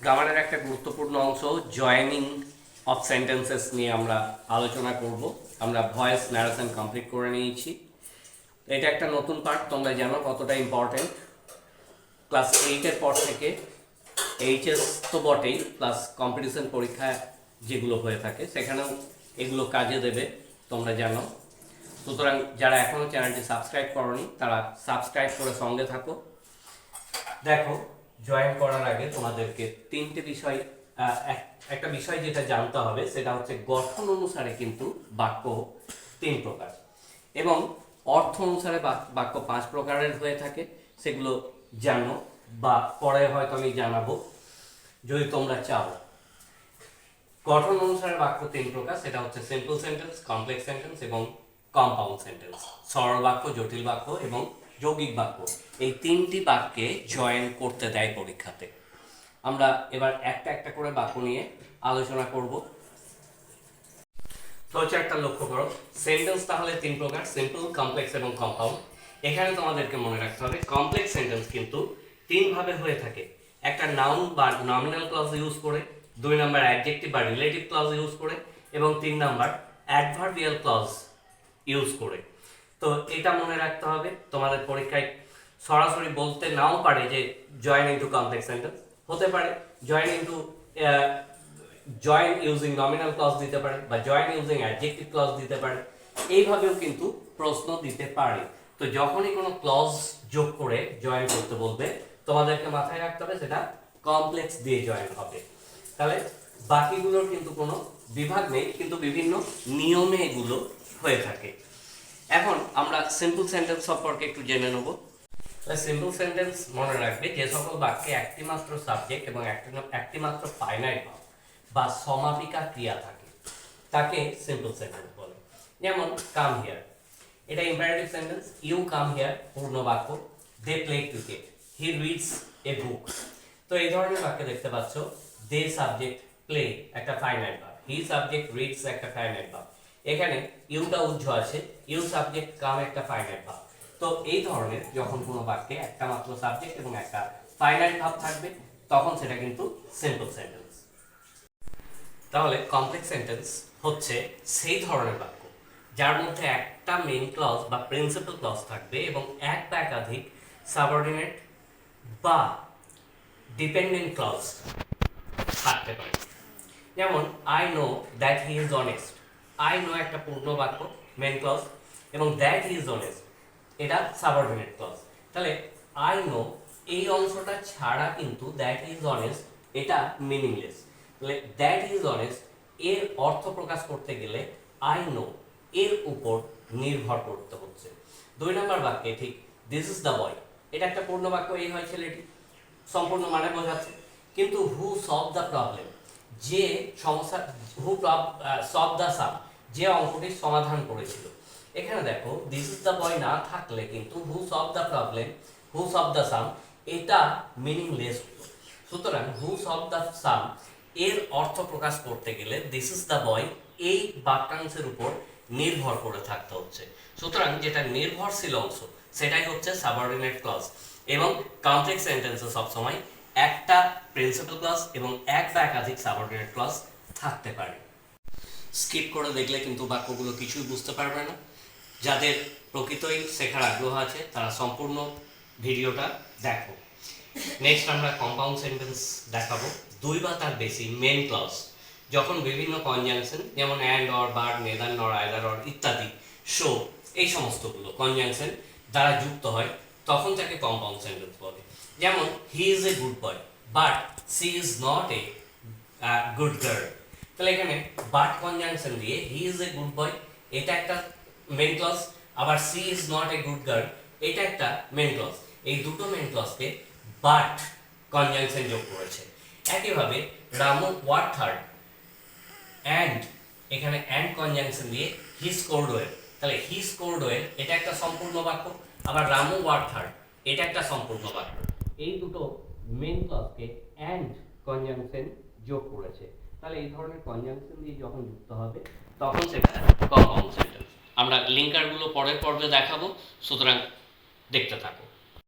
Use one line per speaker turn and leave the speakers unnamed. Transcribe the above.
গ্রামারের একটা গুরুত্বপূর্ণ অংশ জয়েনিং অফ সেন্টেন্সেস নিয়ে আমরা আলোচনা করব। আমরা ভয়েস ন্যারেশন কমপ্লিট করে নিয়েছি। এটা একটা নতুন পার্ট, তোমরা জানো কতটা ইম্পর্টেন্ট। ক্লাস 8-এর পর থেকে এইচএস তো বটেই, প্লাস কম্পিটিশন পরীক্ষা যেগুলো হয়ে থাকে সেখানেও এগুলো কাজে দেবে, তোমরা জানো। সুতরাং যারা এখনও চ্যানেলটি সাবস্ক্রাইব করনি তারা সাবস্ক্রাইব করে সঙ্গে থাকো। দেখো, জয়েন করার আগে তোমাদেরকে তিনটে বিষয়, একটা বিষয় যেটা জানতে হবে সেটা হচ্ছে গঠন অনুসারে কিন্তু বাক্য 3 প্রকার এবং অর্থ অনুসারে বাক্য 5 প্রকারের হয়ে থাকে। সেগুলো জানো বা পরে হয়তো আমি জানাবো যদি তোমরা চাও। গঠন অনুসারে বাক্য 3 প্রকার, সেটা হচ্ছে সিম্পল সেন্টেন্স, কমপ্লেক্স সেন্টেন্স এবং কম্পাউন্ড সেন্টেন্স। সরল বাক্য, জটিল বাক্য এবং যৌগিক বাক্য, এই 3টি বাক্যে জয়েন করতে দেয় পরীক্ষাতে। আমরা এবার একটা একটা করে বাক্য নিয়ে আলোচনা করব। তো হচ্ছে একটা লক্ষ্য করো, সেন্টেন্স তাহলে 3 প্রকার, সিম্পল, কমপ্লেক্স এবং কম্পাউন্ড। এখানে তোমাদেরকে মনে রাখতে হবে কমপ্লেক্স সেন্টেন্স কিন্তু 3 ভাবে হয়ে থাকে। একটা নাউন বা নমিনাল ক্লজ ইউজ করে, 2 নাম্বার অ্যাডজেক্টিভ বা রিলেটিভ ক্লজ ইউজ করে এবং 3 নাম্বার অ্যাডভার্বিয়াল ক্লজ ইউজ করে। তো এটা মনে রাখতে হবে। তোমাদের পরীক্ষায় সরাসরি বলতে নাও পারে যে জয়েন ইনটু কমপ্লেক্স সেন্টেন্স, হতে পারে join into join using nominal clause দিতে পারে বা জয়েন ইউজিং অ্যাডজেক্টিভ ক্লজ দিতে পারে। এইভাবেও কিন্তু প্রশ্ন দিতে পারে। তো যখনই কোনো ক্লজ যোগ করে জয়েন করতে বলবে তোমাদেরকে মাথায় রাখতে হবে সেটা কমপ্লেক্স দিয়ে জয়েন হবে। তাহলে বাকিগুলোর কিন্তু কোনো বিভাগ নেই, কিন্তু বিভিন্ন নিয়মে এগুলো হয়ে থাকে। এখন আমরা সিম্পল সেন্টেন্স সম্পর্কে একটু জেনে নেব। সিম্পল সেন্টেন্স মনে রাখবে যে সকল বাক্যে একটি মাত্র সাবজেক্ট এবং একটি মাত্র ফাইনাইট ভার্ব বা সমাপিকা ক্রিয়া থাকে তাকে সিম্পল সেন্টেন্স বলে। যেমন কাম হিয়ার, এটা imperative sentence. You come here পূর্ণ বাক্য। They play cricket, he reads a book. তো এই ধরনের বাক্যে দেখতে পাচ্ছ দে সাবজেক্ট, প্লে একটা finite verb, he subject, reads একটা ফাইনাইট ভার্ব। এখানে ইউটা উজ্জ আছে, ইউ সাবজেক্ট, কাম একটা ফাইনাইট ভার্ব। তো এই ধরনের যখন কোনো বাক্যে একটা মাত্র সাবজেক্ট এবং একটা ফাইনাইট ভার্ব থাকবে তখন সেটা কিন্তু সিম্পল সেন্টেন্স। তাহলে কমপ্লেক্স সেন্টেন্স হচ্ছে সেই ধরনের বাক্য যার মধ্যে একটা মেইন ক্লজ বা প্রিন্সিপাল ক্লজ থাকবে এবং এক বা একাধিক সাবঅর্ডিনেট বা ডিপেন্ডেন্ট ক্লজ থাকতে পারে। যেমন I know that he is honest. I know একটা পূর্ণ বাক্য, মেইন ক্লজ, এবং দ্যাট হি ইজ অনেস্ট এটা সাবঅর্ডিনেট ক্লজ। তাহলে আই নো এই অংশটা ছাড়া কিন্তু দ্যাট ইজ অনেস্ট এটা মিনিংলেস। তাহলে দ্যাট ইজ অনেস্ট এর অর্থ প্রকাশ করতে গেলে আই নো এর উপর নির্ভর করতে হচ্ছে। 2 নম্বর বাক্যে ঠিক দিস ইজ দ্য বয়, এটা একটা পূর্ণ বাক্য, এই হয় ছেলেটি, সম্পূর্ণ মানে বোঝাচ্ছে। কিন্তু হু সলভ দ্য প্রবলেম, যে সমস্যা, হু সলভ দ্য সাম, যে অঙ্কটির সমাধান করেছিল। এখানে দেখো দিস ইজ দ্য বয় না থাকলে কিন্তু who solve the problem, who solve the sum এটা মিনিংলেস হতো। সুতরাং হু সলভ দ্য সাম এর অর্থ প্রকাশ করতে গেলে দিস ইজ দ্য বয় এই বাক্যাংশের উপর নির্ভর করে থাকতে হচ্ছে। সুতরাং যেটা নির্ভরশীল অংশ সেটাই হচ্ছে সাবঅর্ডিনেট ক্লজ। এবং কমপ্লেক্স সেন্টেন্সে সবসময় একটা প্রিন্সিপাল ক্লজ এবং এক বা একাধিক সাবঅর্ডিনেট ক্লজ থাকতে পারে। স্কিপ করে দেখলে কিন্তু বাক্যগুলো কিছুই বুঝতে পারবে না। যাদের প্রকৃতই শেখার আগ্রহ আছে তারা সম্পূর্ণ ভিডিওটা দেখো। নেক্সট আমরা কম্পাউন্ড সেন্টেন্স দেখাবো। 2 বা তার বেশি মেন ক্লজ যখন বিভিন্ন কনজাংশন যেমন অ্যান্ড, অর, বাট, নেদার, নর, আইদার, অর ইত্যাদি, শো, এই সমস্তগুলো কনজাংশন দ্বারা যুক্ত হয় তখন তাকে কম্পাউন্ড সেন্টেন্স বলে। যেমন he is a good boy but she is not a good girl. তাহলে এখানে বাট কনজাংশন দিয়ে হি ইজ এ গুড বয় এটা একটা মেন ক্লজ, আবার she is not a good girl এটা একটা মেন ক্লজ। এই দুটো মেন ক্লজকে বাট কনজাংশন যোগ করেছে। একইভাবে রামু ওয়ার্ক হার্ড অ্যান্ড, এখানে অ্যান্ড কনজাংশন দিয়ে হি স্কোরড ওয়েল। তাহলে হি স্কোরড ওয়েল এটা একটা সম্পূর্ণ বাক্য, আবার রামু ওয়ার্ক হার্ড এটা একটা সম্পূর্ণ বাক্য। এই দুটো মেন ক্লজকে অ্যান্ড কনজাংশন যোগ করেছে। তাহলে এই ধরনের কনজাংশন দিয়ে যখন যুক্ত হবে তখন সেটা কম্পাউন্ড সেন্টেন্স। আমরা লিঙ্কারগুলো পরের পর্বে দেখাবো, সুতরাং দেখতে থাকো।